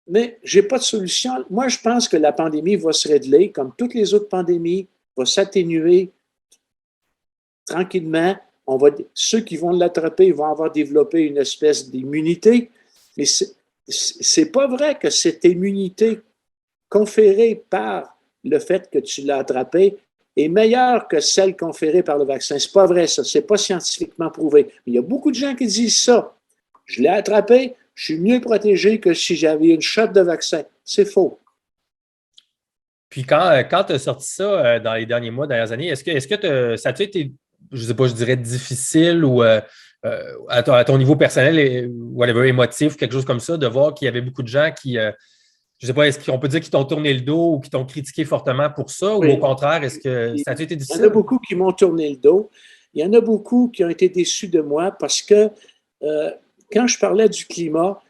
Mais je n'ai pas de solution. Moi, je pense que la pandémie va se régler, comme toutes les autres pandémies, va s'atténuer tranquillement. Ceux qui vont l'attraper vont avoir développé une espèce d'immunité. Mais c'est pas vrai que cette immunité conférée par le fait que tu l'as attrapé est meilleure que celle conférée par le vaccin. C'est pas vrai, ça. C'est pas scientifiquement prouvé. Mais il y a beaucoup de gens qui disent ça. Je l'ai attrapé, je suis mieux protégé que si j'avais une shot de vaccin. C'est faux. Puis quand tu as sorti ça dans les derniers mois, dernières années, ça a été, je ne sais pas, je dirais difficile ou à ton niveau personnel, whatever, émotif, quelque chose comme ça, de voir qu'il y avait beaucoup de gens qui, je ne sais pas, est-ce qu'on peut dire qu'ils t'ont tourné le dos ou qui t'ont critiqué fortement pour ça, ou au Oui. contraire, est-ce que ça a été Il y en a difficile? beaucoup qui m'ont tourné le dos. Il y en a beaucoup qui ont été déçus de moi parce que euh, quand je parlais du climat,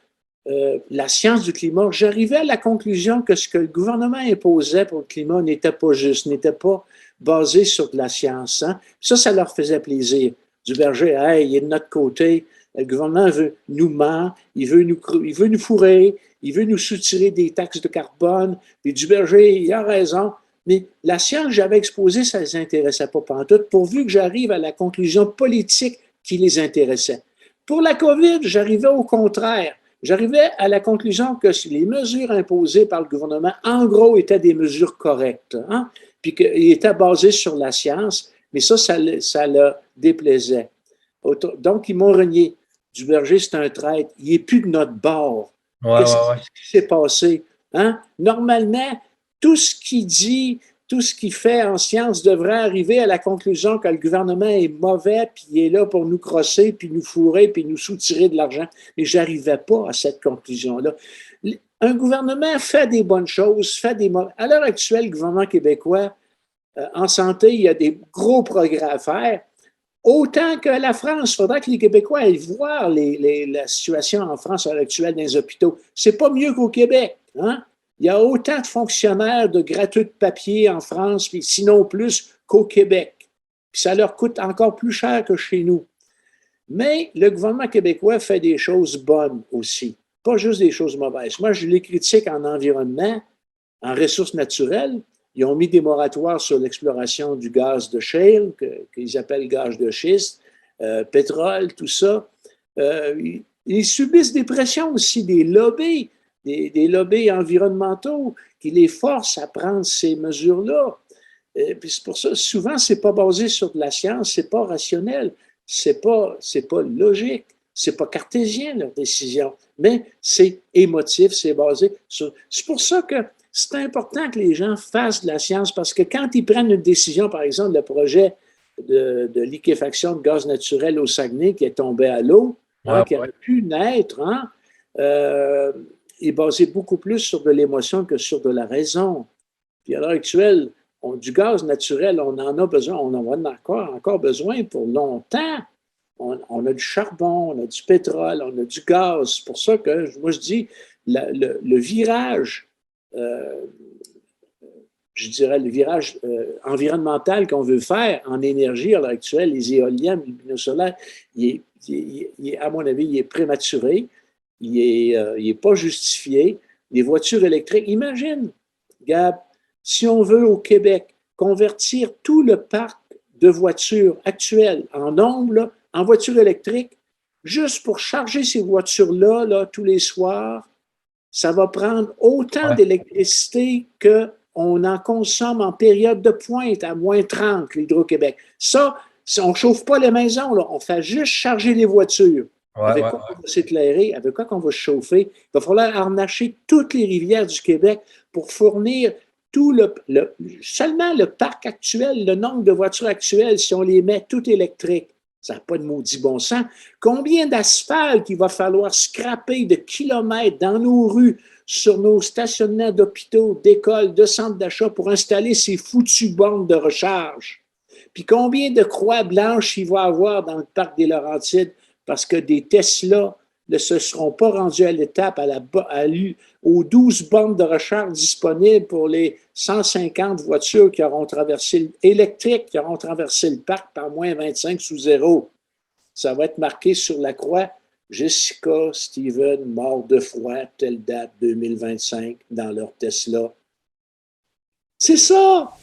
la science du climat, j'arrivais à la conclusion que ce que le gouvernement imposait pour le climat n'était pas juste, n'était pas basé sur de la science. Hein. Ça leur faisait plaisir. Du berger, hey, il est de notre côté. Le gouvernement veut nous ment, il veut nous fourrer, il veut nous soutirer des taxes de carbone. Puis du berger, il a raison. Mais la science que j'avais exposée, ça ne les intéressait pas pantoute, pourvu que j'arrive à la conclusion politique qui les intéressait. Pour la COVID, j'arrivais au contraire. J'arrivais à la conclusion que les mesures imposées par le gouvernement, en gros, étaient des mesures correctes, hein? Puis qu'ils étaient basées sur la science, mais ça leur déplaisait. Donc, ils m'ont renié. Duberger, c'est un traître. Il n'est plus de notre bord. Ouais, Qu'est-ce ouais, qui ouais. s'est passé? Hein? Normalement, tout ce qu'il dit, tout ce qu'il fait en science devrait arriver à la conclusion que le gouvernement est mauvais, puis il est là pour nous crosser, puis nous fourrer, puis nous soutirer de l'argent. Mais je n'arrivais pas à cette conclusion-là. Un gouvernement fait des bonnes choses, fait des mauvaises. À l'heure actuelle, le gouvernement québécois, en santé, il y a des gros progrès à faire. Autant que la France, il faudra que les Québécois aillent voir la situation en France à l'heure actuelle dans les hôpitaux. C'est pas mieux qu'au Québec. Hein? Il y a autant de fonctionnaires de gratteux de papier en France, puis sinon plus qu'au Québec. Puis ça leur coûte encore plus cher que chez nous. Mais le gouvernement québécois fait des choses bonnes aussi, pas juste des choses mauvaises. Moi, je les critique en environnement, en ressources naturelles. Ils ont mis des moratoires sur l'exploration du gaz de shale, qu'ils appellent gaz de schiste, pétrole, tout ça. Ils subissent des pressions aussi, des lobbies, des lobbies environnementaux qui les forcent à prendre ces mesures-là. Puis c'est pour ça, souvent, c'est pas basé sur de la science, c'est pas rationnel, c'est pas logique, c'est pas cartésien leur décision, mais c'est émotif, c'est basé sur. C'est pour ça que c'est important que les gens fassent de la science parce que quand ils prennent une décision, par exemple, le projet de liquéfaction de gaz naturel au Saguenay qui est tombé à l'eau, Ouais, hein, qui ouais. aurait pu naître, hein, euh, est basé beaucoup plus sur de l'émotion que sur de la raison. Puis à l'heure actuelle, du gaz naturel, on en a besoin, on en a encore besoin pour longtemps. On a du charbon, on a du pétrole, on a du gaz. C'est pour ça que moi je dis le virage, euh, je dirais le virage environnemental qu'on veut faire en énergie à l'heure actuelle, les éoliennes, les lumineux solaires, à mon avis, il est prématuré, il est pas justifié. Les voitures électriques, imagine, Gab, si on veut au Québec convertir tout le parc de voitures actuelles en nombre, là, en voitures électriques, juste pour charger ces voitures-là là, tous les soirs, ça va prendre autant Ouais. d'électricité qu'on en consomme en période de pointe à moins 30, l'Hydro-Québec. Ça, on ne chauffe pas les maisons, là, on fait juste charger les voitures. Ouais, Avec ouais, quoi on va s'éclairer? Avec quoi qu'on va se chauffer? Il va falloir harnacher toutes les rivières du Québec pour fournir tout seulement le parc actuel, le nombre de voitures actuelles, si on les met toutes électriques. Ça n'a pas de maudit bon sens. Combien d'asphalte il va falloir scraper de kilomètres dans nos rues, sur nos stationnements d'hôpitaux, d'écoles, de centres d'achat pour installer ces foutues bornes de recharge? Puis combien de croix blanches il va avoir dans le parc des Laurentides parce que des Tesla ne se seront pas rendus à l'étape aux 12 bornes de recharge disponibles pour les 150 voitures qui auront traversé électriques qui auront traversé le parc par moins 25 sous zéro. Ça va être marqué sur la croix Jessica, Steven, mort de froid, telle date 2025 dans leur Tesla. C'est ça!